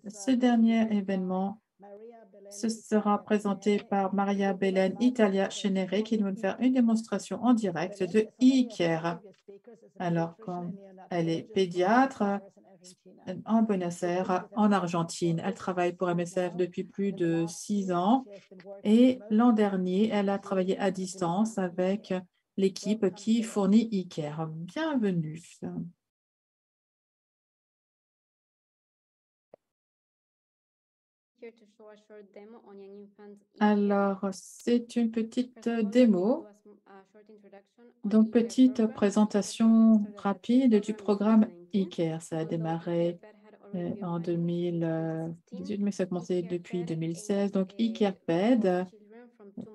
Ce dernier événement ce sera présenté par Maria Belen Italia Cenere qui va nous faire une démonstration en direct de e-care. Alors, comme elle est pédiatre en Buenos Aires, en Argentine, elle travaille pour MSF depuis plus de 6 ans et l'an dernier, elle a travaillé à distance avec l'équipe qui fournit e-care. Bienvenue. Alors, c'est une petite démo, donc petite présentation rapide du programme e-care. Ça a démarré en 2018, mais ça a commencé depuis 2016. Donc, e-CarePed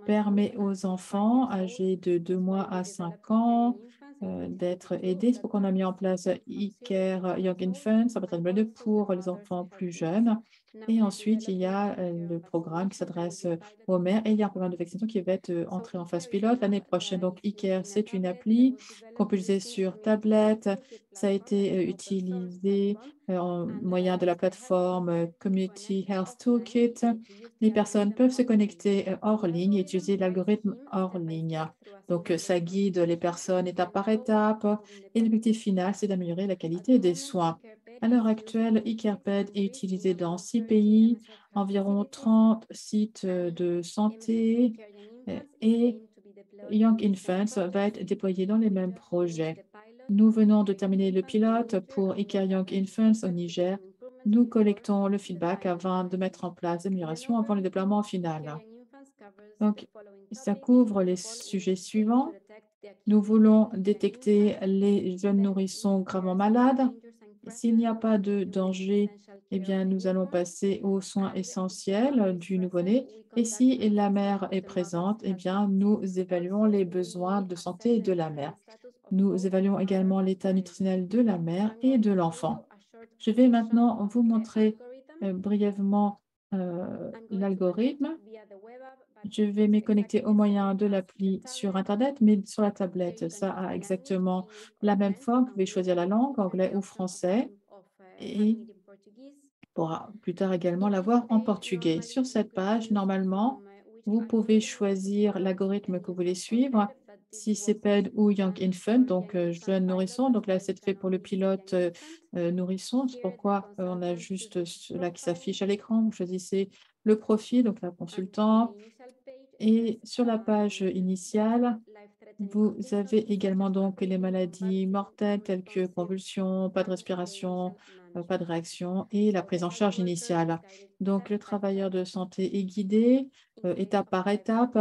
permet aux enfants âgés de 2 mois à 5 ans d'être aidés. C'est pourquoi on a mis en place e-Care Young Infants, ça va être pour les enfants plus jeunes. Et ensuite, il y a le programme qui s'adresse aux mères et il y a un programme de vaccination qui va être entré en phase pilote l'année prochaine. Donc, e-Care, c'est une appli qu'on peut utiliser sur tablette. Ça a été utilisé en moyen de la plateforme Community Health Toolkit. Les personnes peuvent se connecter hors ligne et utiliser l'algorithme hors ligne. Donc, ça guide les personnes étape par étape et l'objectif final, c'est d'améliorer la qualité des soins. À l'heure actuelle, eCarePed est utilisé dans 6 pays, environ 30 sites de santé et Young Infants va être déployé dans les mêmes projets. Nous venons de terminer le pilote pour eCare Young Infants au Niger. Nous collectons le feedback avant de mettre en place des améliorations avant le déploiement final. Donc, ça couvre les sujets suivants. Nous voulons détecter les jeunes nourrissons gravement malades. S'il n'y a pas de danger, eh bien, nous allons passer aux soins essentiels du nouveau-né. Et si la mère est présente, eh bien, nous évaluons les besoins de santé de la mère. Nous évaluons également l'état nutritionnel de la mère et de l'enfant. Je vais maintenant vous montrer brièvement l'algorithme. Je vais me connecter au moyen de l'appli sur Internet, mais sur la tablette, ça a exactement la même forme. Vous pouvez choisir la langue, anglais ou français, et pourra plus tard également l'avoir en portugais. Sur cette page, normalement, vous pouvez choisir l'algorithme que vous voulez suivre, si c'est PED ou Young Infant, donc jeune nourrisson. Donc là, c'est fait pour le pilote nourrisson. C'est pourquoi on a juste cela qui s'affiche à l'écran. Vous choisissez le profil, donc la consultant. Et sur la page initiale, vous avez également donc les maladies mortelles telles que convulsions, pas de respiration, pas de réaction et la prise en charge initiale. Donc, le travailleur de santé est guidé étape par étape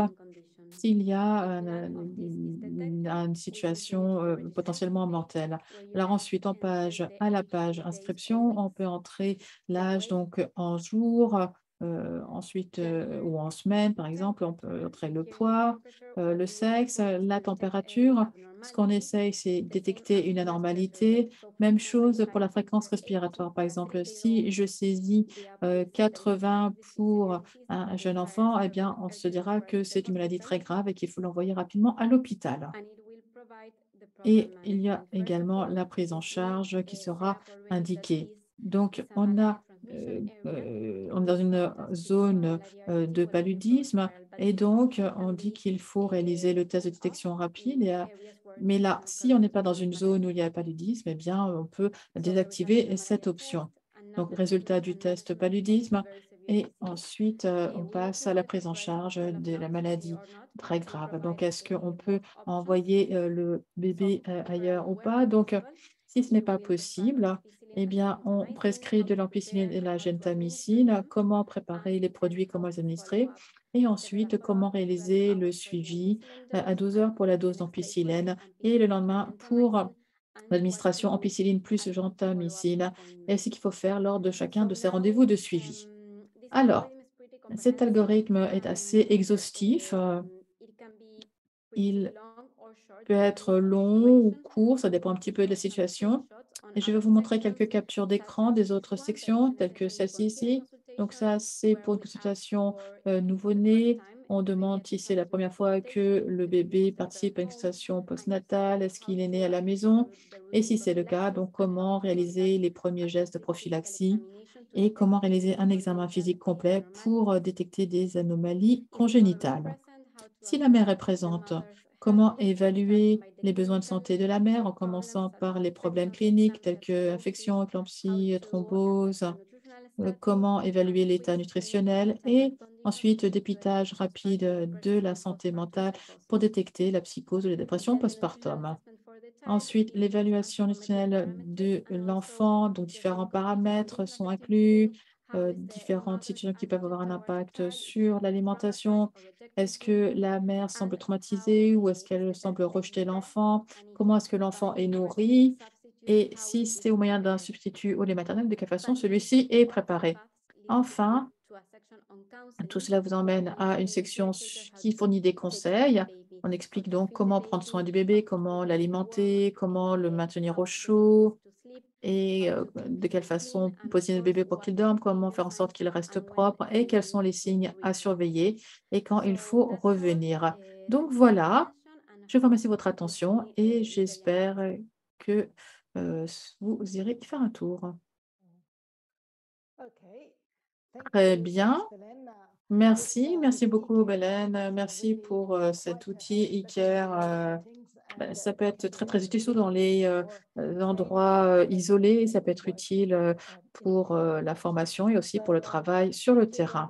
s'il y a une situation potentiellement mortelle. Alors ensuite, à la page inscription, on peut entrer l'âge donc en jours, ensuite ou en semaines par exemple, on peut entrer le poids, le sexe, la température. Ce qu'on essaye, c'est détecter une anormalité. Même chose pour la fréquence respiratoire. Par exemple, si je saisis 80 pour un jeune enfant, eh bien, on se dira que c'est une maladie très grave et qu'il faut l'envoyer rapidement à l'hôpital. Et il y a également la prise en charge qui sera indiquée. Donc, on est dans une zone de paludisme et donc on dit qu'il faut réaliser le test de détection rapide. Mais là, si on n'est pas dans une zone où il y a paludisme, eh bien, on peut désactiver cette option. Donc, résultat du test paludisme. Et ensuite, on passe à la prise en charge de la maladie très grave. Donc, est-ce qu'on peut envoyer le bébé ailleurs ou pas? Donc, si ce n'est pas possible, eh bien, on prescrit de l'ampicilline et de la gentamicine, comment préparer les produits, comment les administrer, et ensuite, comment réaliser le suivi à 12 heures pour la dose d'ampicilline et le lendemain pour l'administration ampicilline plus gentamicine, et ce qu'il faut faire lors de chacun de ces rendez-vous de suivi. Alors, cet algorithme est assez exhaustif. Il peut être long ou court, ça dépend un petit peu de la situation. Et je vais vous montrer quelques captures d'écran des autres sections, telles que celle-ci ici. Donc ça, c'est pour une consultation nouveau-né. On demande si c'est la première fois que le bébé participe à une consultation postnatale, est-ce qu'il est né à la maison? Et si c'est le cas, donc comment réaliser les premiers gestes de prophylaxie? et comment réaliser un examen physique complet pour détecter des anomalies congénitales. Si la mère est présente, comment évaluer les besoins de santé de la mère en commençant par les problèmes cliniques tels que infection, éclampsie, thrombose, comment évaluer l'état nutritionnel et ensuite dépistage rapide de la santé mentale pour détecter la psychose ou la dépression postpartum. Ensuite, l'évaluation nutritionnelle de l'enfant, donc différents paramètres sont inclus, différentes situations qui peuvent avoir un impact sur l'alimentation. Est-ce que la mère semble traumatisée ou est-ce qu'elle semble rejeter l'enfant? Comment est-ce que l'enfant est nourri? Et si c'est au moyen d'un substitut au lait maternel, de quelle façon celui-ci est préparé? Enfin, tout cela vous emmène à une section qui fournit des conseils. On explique donc comment prendre soin du bébé, comment l'alimenter, comment le maintenir au chaud et de quelle façon positionner le bébé pour qu'il dorme, comment faire en sorte qu'il reste propre et quels sont les signes à surveiller et quand il faut revenir. Donc voilà, je vous remercie de votre attention et j'espère que vous irez y faire un tour. Très bien. Merci, merci beaucoup, Belen. Merci pour cet outil e-care. Ça peut être très, très utile, surtout dans les endroits isolés. Ça peut être utile pour la formation et aussi pour le travail sur le terrain.